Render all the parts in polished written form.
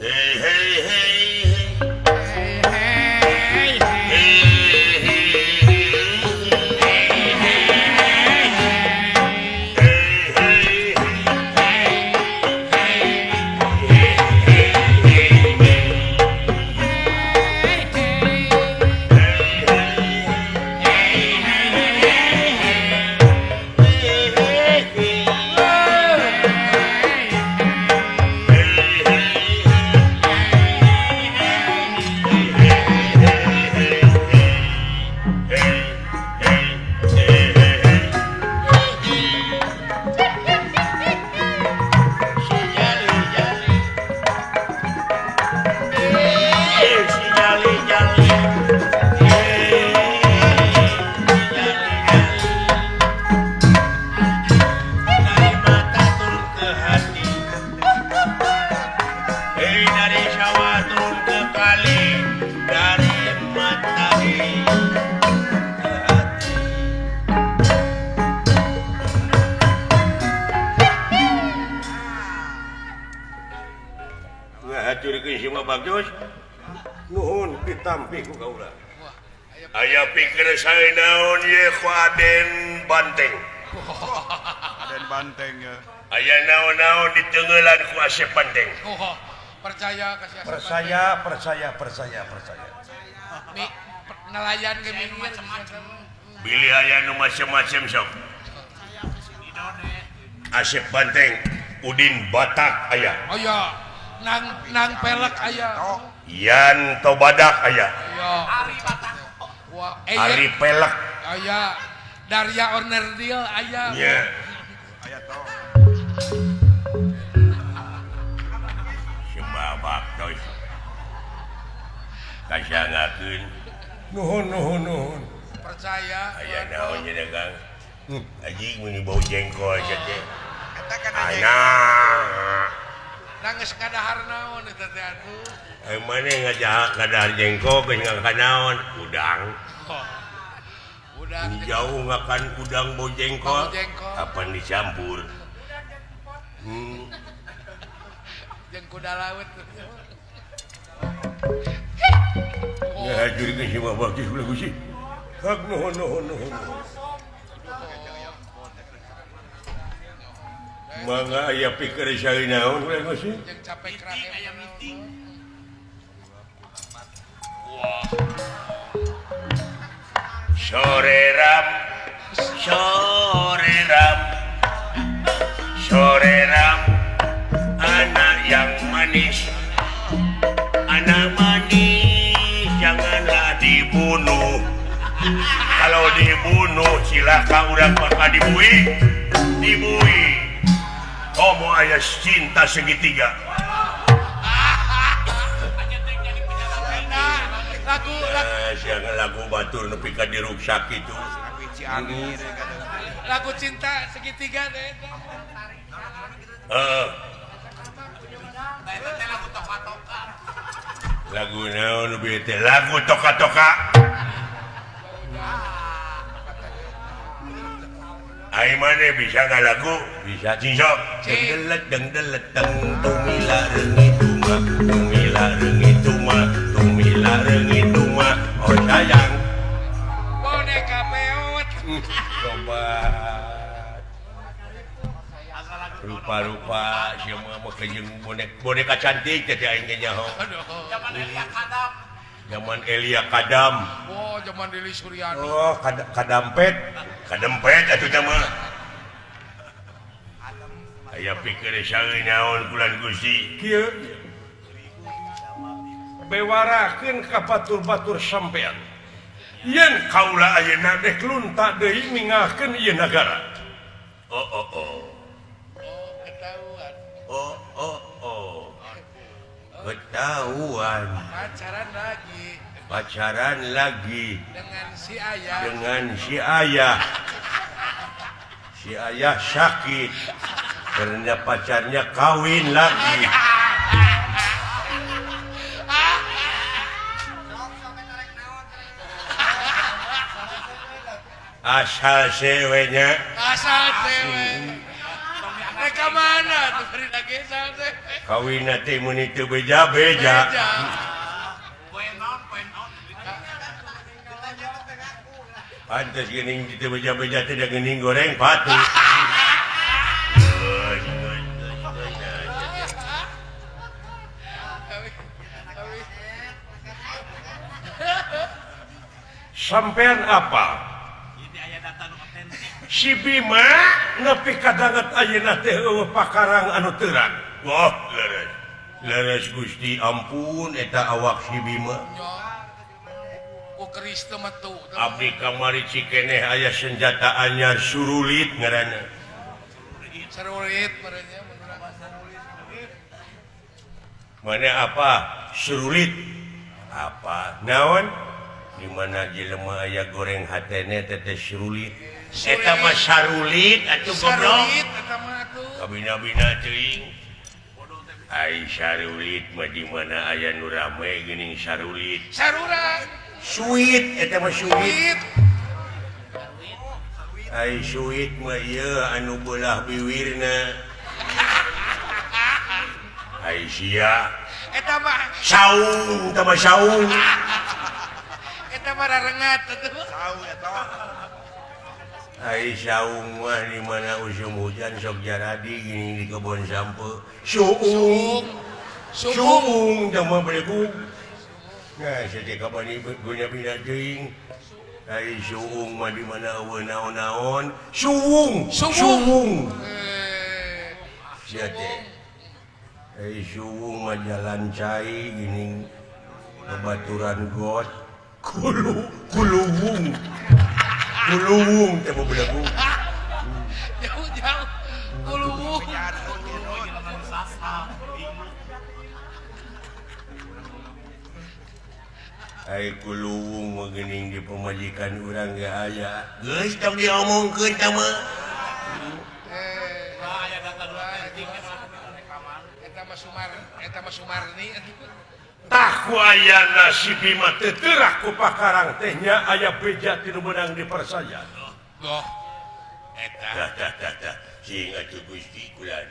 Hey, hey, hey, Hey, hey, dari sawah turun ke kali, dari matahari ke hati. Ngahaturkeun si mah bagus. Nuhun ditampi ku kaula. Aya pikir sae naon ye ku Aden Banteng. Aden Banteng ya. Aya naon-naon ditengeulan ku Asep Banteng. Oh, percaya kasih Percaya. nelayan ke minggir Bilih aya nu macem-macem sok. Asep Banteng, Udin Batak aya. oh ya nang pelek aya Yanto Badak aya. ya wah Ari Pelek. aya Darya Ornerdil aya Nya. Aya toh. Sebabak toy. Kasangakeun Nuhun. percaya aya naon nya dagang. Aji mun bau jengkol aja teh. Eta kan Anak. nangis kadahar naon eta teh atuh Mane ngajak jengkol geus ngakanaon udang. udah Jauh ngakan udang bau jengkol. Bau jengkol. Kapan dicampur? jeung kuda laut Ya hajurkeun si mah bagus ulah sih. Hak nuhun. Mangga aya pikir sae naon ulah sih. jeung capek keraem aya meeting Sore ram, anak yang manis, janganlah dibunuh. Kalau dibunuh, silakan urang bakal dibui. Homo aya cinta segitiga. lagu Jangan lagu batur nepi ka diruksak itu. Cianir kata. lagu cinta segitiga teh Lagu naon bieu teh? Lagu toka-toka. Ai mane bisa ngalagu? Bisa cincok. Dengdelet teng tumila reungit tumah. Oh sayang. boneka peot Sobat. Rupa-rupa siapa mah kejeng boneka cantik teh aing nya nyaho. Zaman Elia Kadam. oh zaman Deli Suryani Oh, kadampet. Kadempet atuh teh mah. Aya pikir sae naon bulan Gusti. Kieu bewarakeun ka batur-batur sampean. Yen kaula ayeuna dek lunta deui ninggalkeun ieu nagara. Oh. ketahuan Ketahuan. Pacaran lagi dengan si ayah dengan si ayah. Si ayah sakit karena pacarnya kawin lagi. Asal ceweknya asal cewek mereka ke mana tuh dari Nagesal teh? Kawin teh mun itu beja-beja. Pantes geuning itu beja-beja teh da geuning goreng patu. Sampean apa? Si Bima nepi kadanget ayeuna teh eueuh pakarang anu terang. Wah, leres. Leres Gusti ampun eta awak si Bima. Ku keris teh mah tuh. Abdi kamari cikeneh aya senjata anyar surulit ngaranna. Sarulit merenya Mana apa? Surulit. Apa? Naon? Di mana jelema aya goreng hatene teteh surulit. Eta mah sarulit atuh goblok. Sarulit eta mah tuh. Kabina-bina teuing. Ai sarulit mah di mana aya nu rame geuning sarulit. Saruran. Suit eta mah suit. Suit. Ai suit mah ieu anu beulah biwirna. Ai sia. Eta mah Saung, eta mah saung. eta mah rarengat tuh. Tahu ya toh. Ai saung mah di mana usum hujan sok jaradi gini di kebun sampe. Suung. Suung teh mah belegug. Nah, sete kabani guna bina teuing. Ai suung mah di mana eueuh naon-naon. Suung. Suung. Sia teh. Ai suung mah jalan cai gini babaturan got. Kuluwung. Kuluwung teh mah belegug. Jauh-jauh. Kuluwung. Ai kuluwung mah geuning di pamajikan urang ge aya. Geus tong diomongkeun tah mah. Eta mah Sumarni. Tah ku ayana si Bima teu teurah ku pakarang teh nya aya beja tinu meunang dipercaya. Loh. Eta. Tah. Cing atuh Gusti kulan.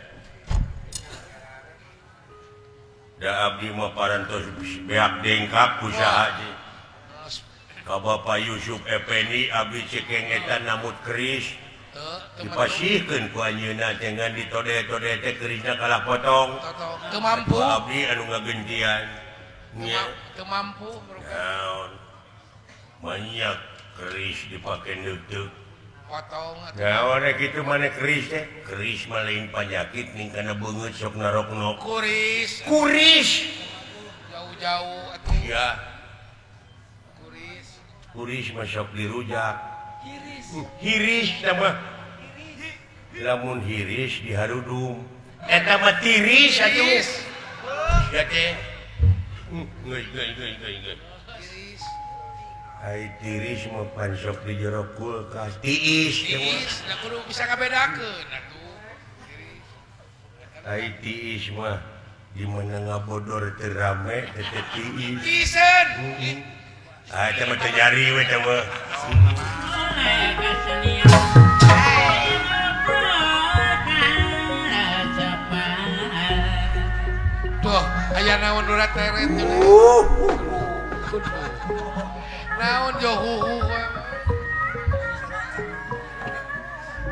Da abdi mah parantos beak dengkap usaha je. Ka Bapak Yusuf Effendi abdi cekeng eta namut keris. Dipasihkeun ku anjeunna teh ngan ditode-tode teh kerisna kalah potong. Teu mampu. Ku abdi anu ngagentian. Nya. Teu mampu. Naon. Banyak keris dipake neuteup. Potong. Naon kitu maneh keris teh? Keris mah lain panyakit ning kana beungeut sok narokno. Kuris. Kuris. Jauh-jauh atuh. Ya, Kuris. kuris mah sok dirujak. Hiris mah. Lamun hiris diharudum. Eta mah tiris atuh. Ya teh. Geus. Kuris. Ai tiris mah pan sok di jero kulkas. Tiis teh mah. Kuris. Da kudu bisa ngabedakeun atuh. Kuris. Ai tiis mah di mana ngabodor teu rame teh tiis. Kisen. Ah, eta mah teu nyari we teh mah. Tuh, aya naon urat teret teh. Naon jo huhu we.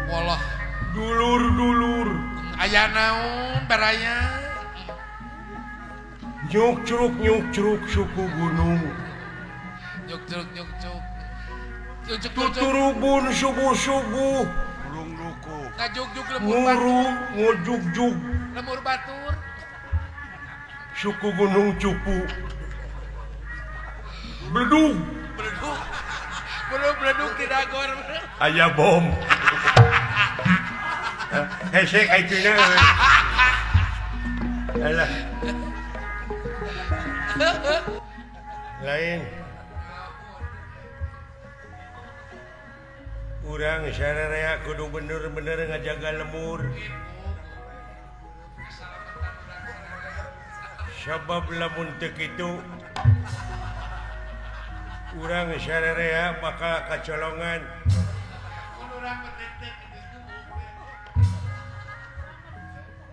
Walah, Dulur-dulur. aya naon baraya? Nyuk curuk suku gunung. Nyuk cuk. Tuturubun subuh-subuh. Burung duku. Ngajuk-juk lemur batur. Ngurung ngojug-jug. Lemur batur. Suku gunung cupu. Bledug. Beleduk. Belum beleduk di dagor. Aya bom. Hesek aituna. Alah. Lain. Urang sararea kudu bener-bener ngajaga lemur. Sabab lamun teu kitu urang sararea bakal kacolongan.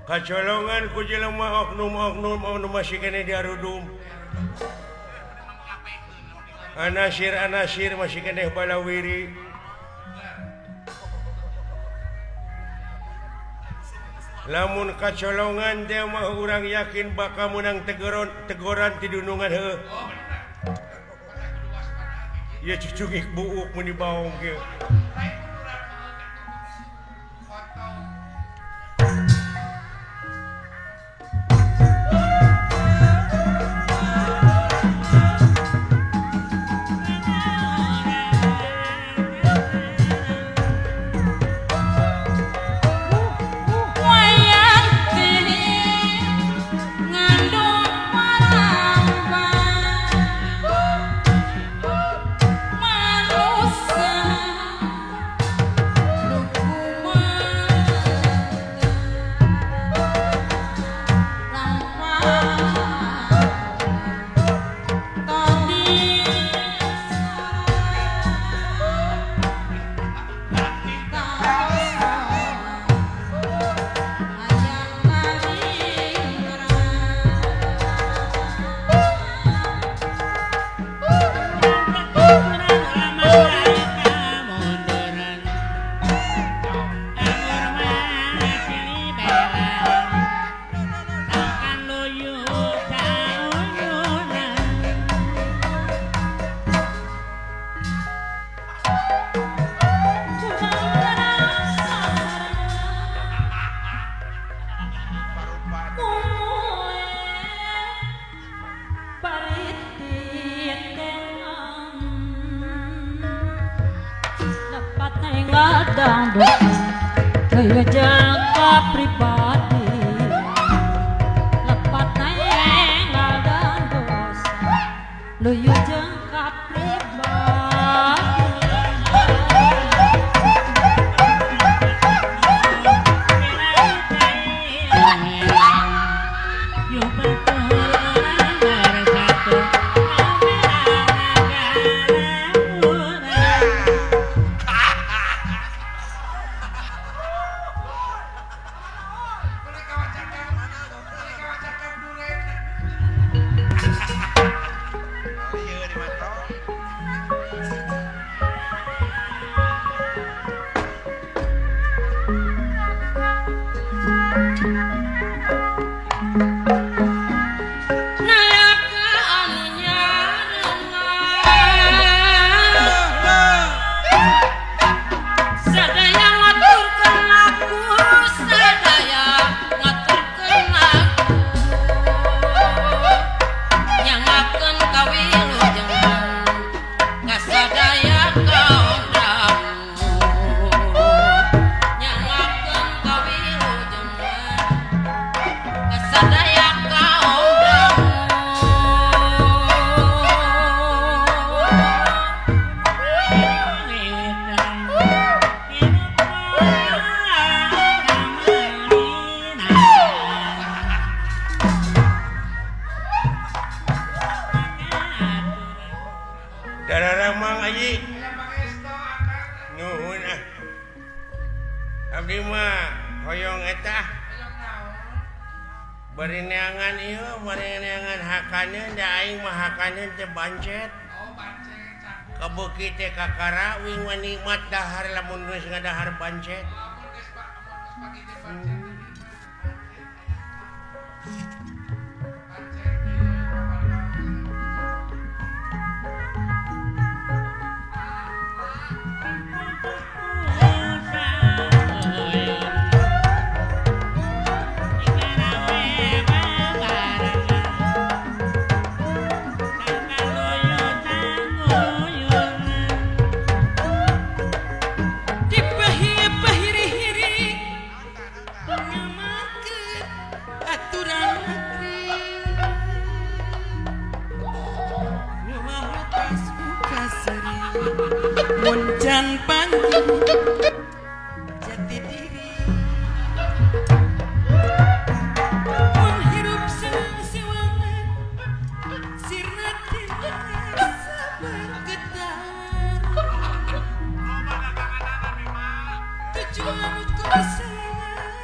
kacolongan ku jelema oknum masih kene diarudum. Anasir masih kene balawiri. Lamun kacolongan teh mah urang yakin bakal menang teguran ti dunungan heuh. Ya cucungik buuk mun dibaong ge. Kaya jangka pribadi lepat nenggal dan dosa loyo jangka pribadi yung bertelan satu Abdi mah hoyong eta bari neangan ieu bari neangan hakaneun da aing mah hakaneun teh bancet kabeuki teh kakara wing nikmat dahar lamun geus ngadahar bancet Muncan panggung jati diri mun hirup sasiwangan sirna sabar getar tujuan ku kesenangan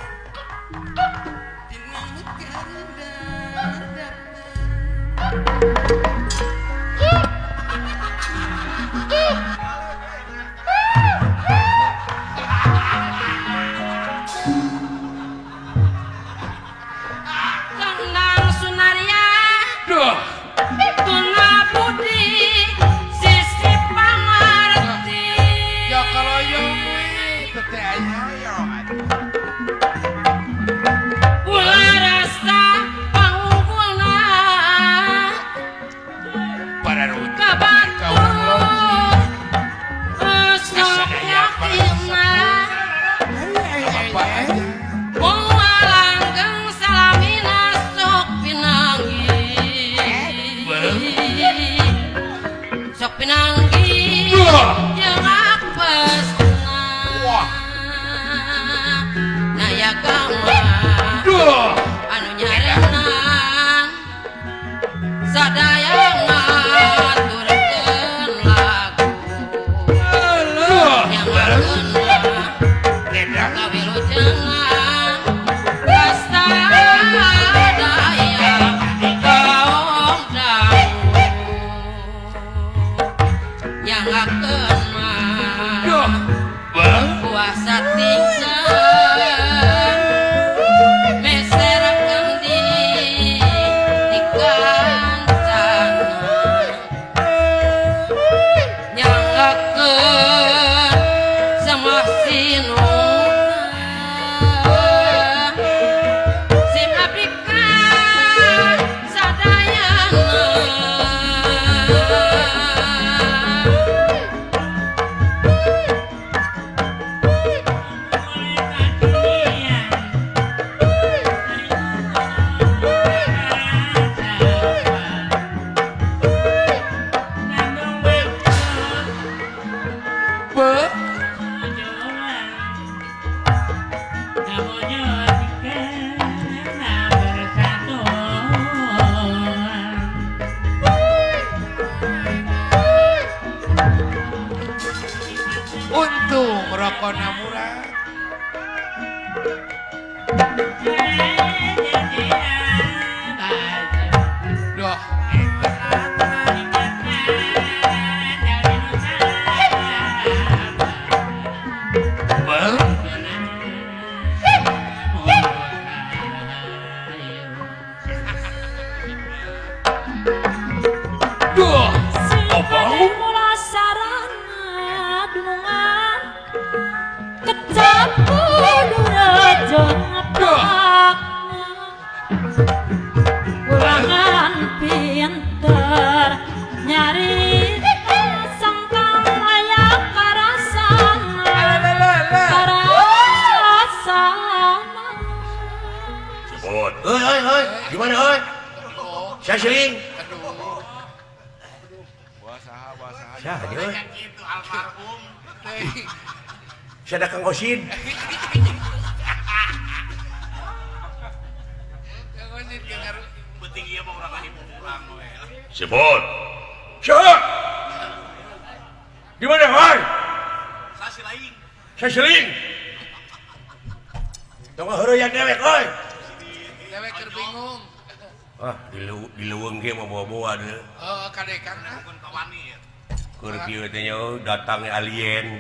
ngeplak ulangan pinter nyari sangkang aya karasana Sipot. Hei, gimana hei? Saya seling. Wasaha. Saya heuh. yang itu almarhum teh Saya ada Kang Kosin. yang masih dengar penting ieu mah urang ibu pulang we Sipot. Siapa? Gimana hei? sasilaing Saya seling. Tunggu heureuyang dewek hei. dewek keur bingung Ah, di leuweung ge mah bawa-bawa deh. kadekang kawani ya Keur kieu teh nya datangnya alien.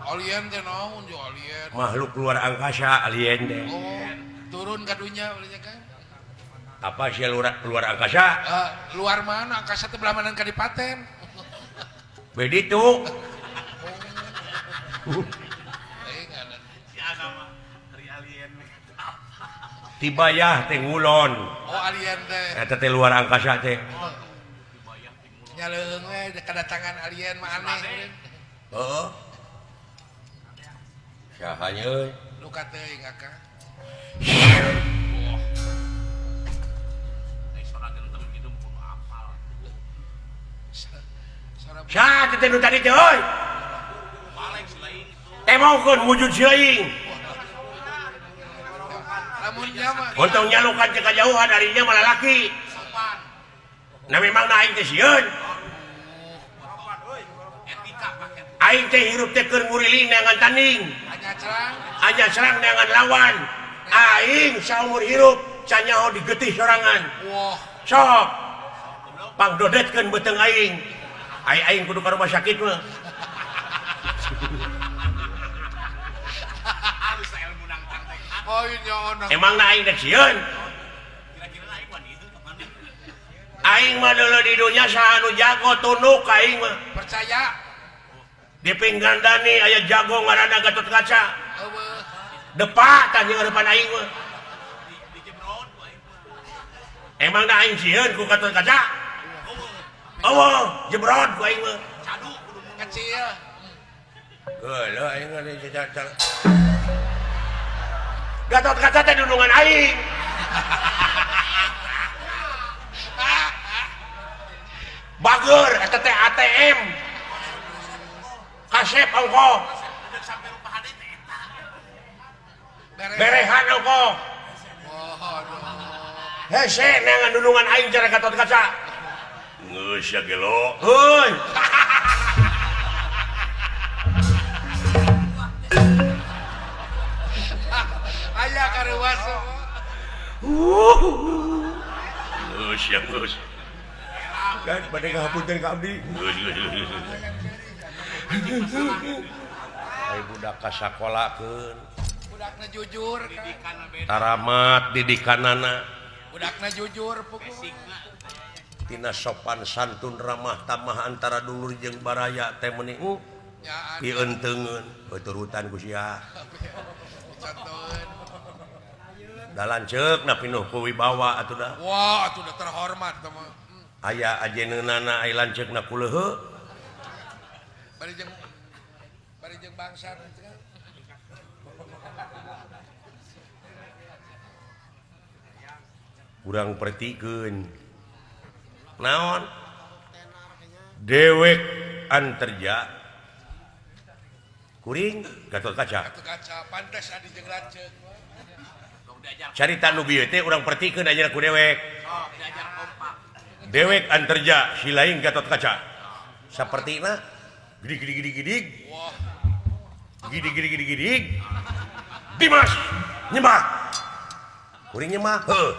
alien teh naon jo alien Makhluk luar angkasa alien deh. oh turun ka dunya urang kan Apa sih luar angkasa? luar mana angkasa teh belah manan kadipaten Bedi tuh. ada si agama dari alien Tibayah teh ngulon. oh alien teh Eta teh luar angkasa teh. nyaleung we kedatangan alien mah aneh Heeh. Saha nya? luka teuing kakak Sa teh nu tadi teh euy. Teh maukeun wujud sieuing. lamun nya mah Untung nyalukan ke kajauhan darinya malah laki. Nah memang na aing teh sieun. Aing teh hirup teh keur nguriling neangan tanding. hanya cerang Anya serang neangan lawan. Aing saumur hirup can nyaho digetih sorangan. wah Sok. Pangdodetkeun beuteung aing. Aing kudu ka rumah sakit mah. oh ini orang Emang na aing teh sieun. Aing mah deuleu di dunya saha nu jago tunduk ka aing mah. percaya Di pinggandani aya jago ngaranna Gatot Kaca. eueuh Depa tanya ngarepan aing mah. Emang na aing sieun ku Gatot Kaca? Oh, jebrot ku aing mah. kecil Geuleuh aing mah caca. Gatot Kaca teh dudungan aing. Bager eta teh ATM. Kasep ongko. Berehan ongko. Hese neangan dudungan aing cara Gatot Kaca. Geus ya gelo. Heuy. aya karuas Geus ya geus. Kan pada ngahapunten ka abdi. Geus. Ai budak ka sakolakeun. budakna jujur kan Taramat didikanana. budakna jujur pukul Tina sopan santun ramah tamah antara dulur jeung baraya teh meuni ya dieunteugeun beuturutan ku sia. dicontoheun Dalan ceuk na pinuh ku wibawa atuh da. wah atuh udah terhormat teman Aya ajeunana aya lanceukna ku leuheu. bari jeung bangsa kan Urang pertikeun. Naon? Dewek anterja. Kuring Gatot Kaca. Gatot Kaca pantes adi jeung lanceuk Carita nu bieu teh urang pertikeun ayeuna ku dewek. Dewek anterja si lain Gatot Kaca. Sapertina gidig. wah Gidig. Dimas nyembah. Kuring nyembah. Heuh.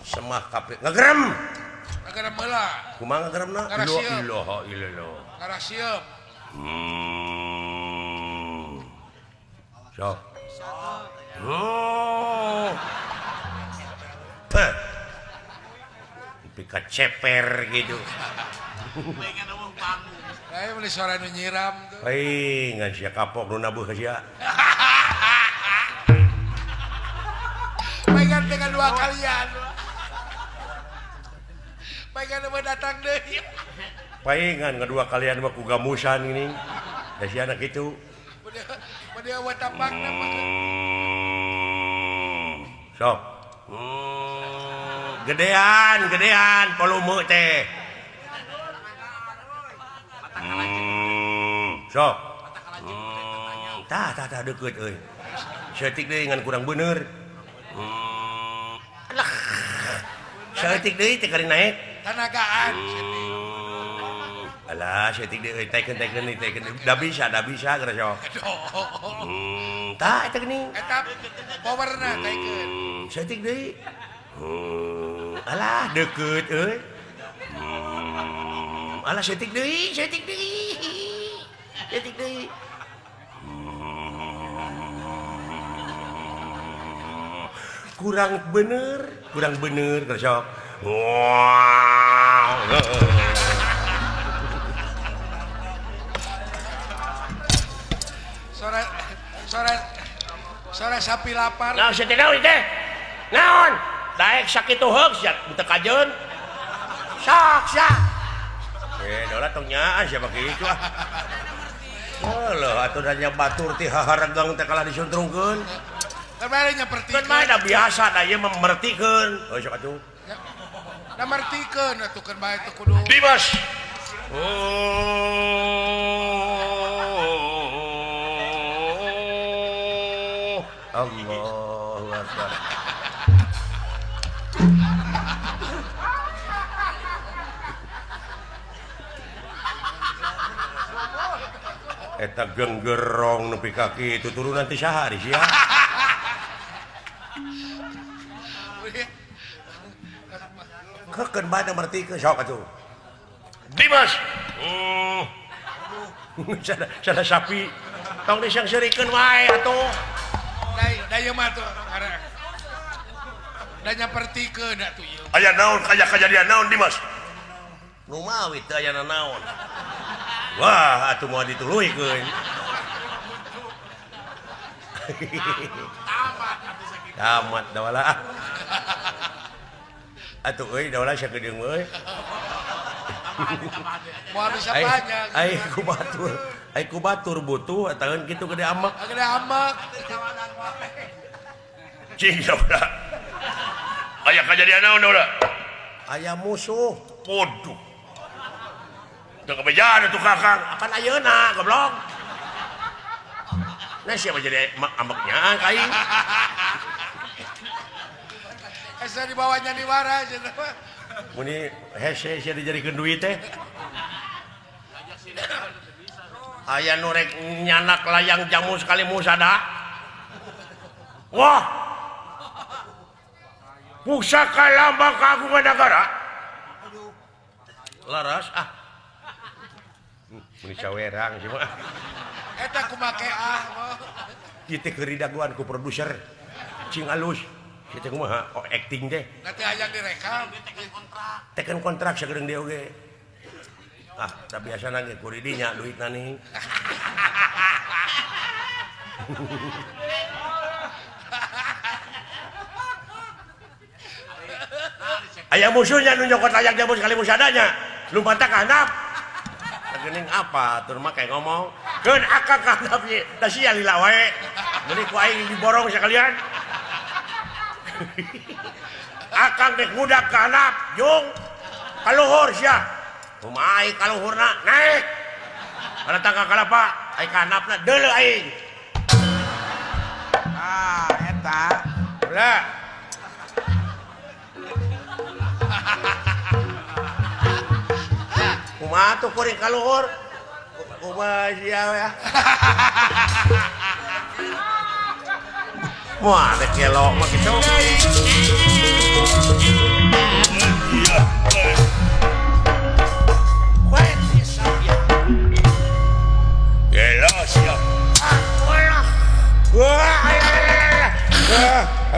Semah kapri ngagerem. negara meula Kumaha ngageremna? Ngarasieup. Ilaha illallah. ngarasieup Sok. Pika ceper gitu. aya meuli suara nu nyiram tuh Hei, ngan sia kapok nu nabuh ka sia. kedua kalian. Pengen mau datang deh. Paingan kedua kalian mah ku gamusan ini. Da si anak itu. Dia buat tapak nama. Sok. Gedean volume teh. Sok. Tah deukeut euy. Setik deui ngan kurang bener. Alah. Setik deui teh kali naik. Tenagaan. Alah, setik deui teken. Da bisa geura sok. Tah eta geuning. Eta powerna taikeun. Setik deui. Alah, deukeut euy. Alah setik deui. Kurang bener geura sok. Wow. Sore sapi lapar. Nah, setik naon teh? Naon? Daek sakitu heug sia teu kajeun. Sak. Dola tong nyaan sia bagi itu ah. Heuh, atuh nya batur ti haharagang teh kalah disuntrungkeun. Kemarin nyapertikeun. Kan mah da biasa da ieu memertikeun. Heuh sok atuh. Da mertikeun atuh keun bae teu kudu. Dimas. Allahu Akbar. Eta genggerong nepi kaki itu turun nanti sehari sih ya. Kekeun bae mertikeun sok atuh. Dimas. Sada sapi. Tong disangseurikeun wae atuh. Da ieu mah tuh arek. Da nyapertikeun atuh ieu. Aya naon kajadian naon Dimas? Nu mawi teh aya naon? Wah, atuh moal dituluykeun. Tamat da wala. Atuh euy da wala sakedeung euy. Moal bisa banyak. Ai ku batur butuh ataeun kitu gede amak. Gede amak. Cing saudara. Aya kajadian naon da? Aya musuh. Waduh. Teu kabejaan atuh Kakang. Apan ayeuna goblok. Nah siapa jadi ambeknya kaing. Asa dibawanya di wara cenah. Muni hese sia dijadikeun duit teh. Aya nu rek nyanak layang jamu sekali musada. Wah. Pusaka lambang kagungan negara. Laras ah. Muni sawerang sih mah. Eta kumake ah. Ieu teh keur daguan ku produser. Cing alus. Ieu teh kumaha? Oh, acting teh. Nanti hayang direkam. Teken kontrak sagedeung dia oge. Ah, tak biasa nage ku di dinya duitna nih. Aya musuhnya nu nyokot layang jamu sekali musadanya. Lumpata ka handap. Geuning apa? Tur mah kayak ngomong, "Keun akak ka handap ieu." Da sia lila wae. Meni ku aing diborong sakalian. Akang dek budak ka handap, jung. Kaluhur sia. Kumaha ai kaluhurna naik. Kana tangga kalapa, ai ka handapna deuleu aing. Ah, eta. Ulah. Kumaha tuh kuring kaluhur? Kumaha sia ya? Moal rek elok mah kitu.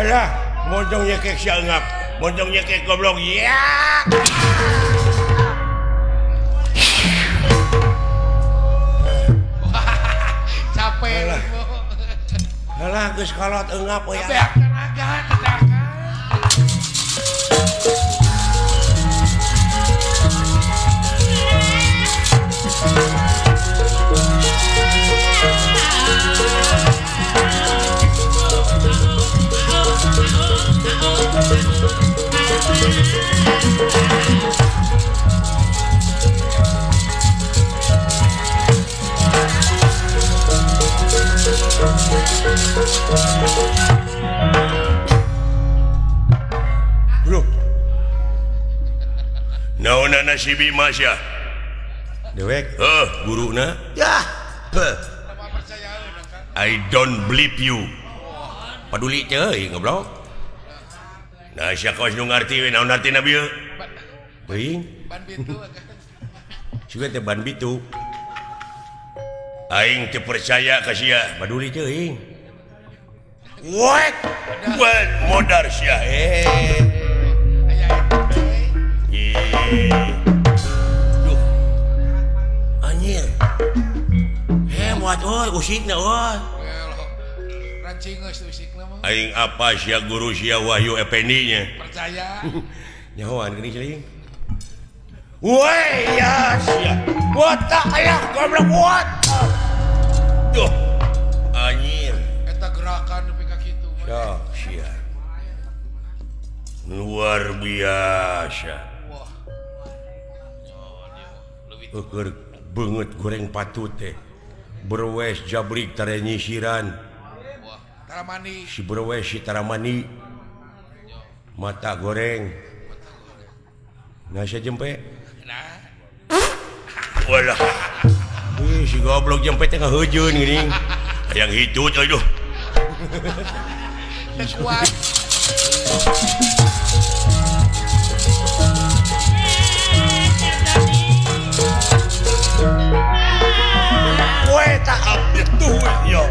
Alah, monjong nyekek si angap, monjong nyekek goblok, ya. Capek. Alah, geus kolot engap we. Beak tenaga, tenaga. Bro. Naonana si Bima sia? dewek Guruna. Yah. I don't believe you. Paduli ceuy ngobrol. Nah, sia kaos nu ngarti we naon artina bieu? Teuing. Ban pintu. Sugan teh ban bitu. Aing teu percaya ka sia, paduli ceuing. What? Buat modar sia. Duh. Anjir. Hebat usikna Rancing geus usik mah. Aing apa sia guru sia Wahyu Effendi-nya. Percaya. Nyahoan geuning ceuing. Woi ya sia. Wata aya goblok what? Duh. Anjir. Eta gerakan nepi ka kitu. Ya, sia. Luar biasa. Wah. Keur beungeut goreng patut teh. Berwes jabrik tare nyisiran. Wah, tara mani. Si berwes si taramani. Mata goreng. Nasi jempe. Nah, Walah. Si goblok jempe teh ngaheujeun geuning. Hayang hitut euy duh. teu kuat. Kowe tak update tuh yo.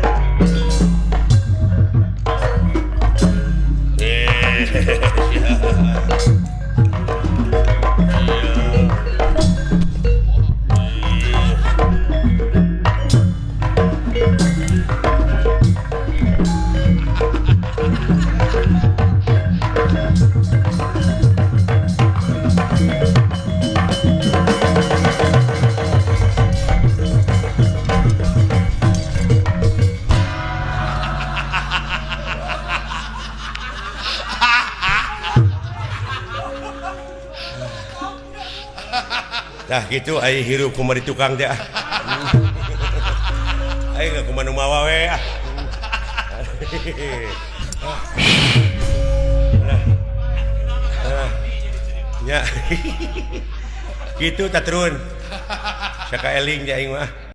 Dah gitu ai hirup kumari tukang teh. Ai nggak kumaha mawa we. Ya. Gitu tatrun. Saka eling ja aing mah.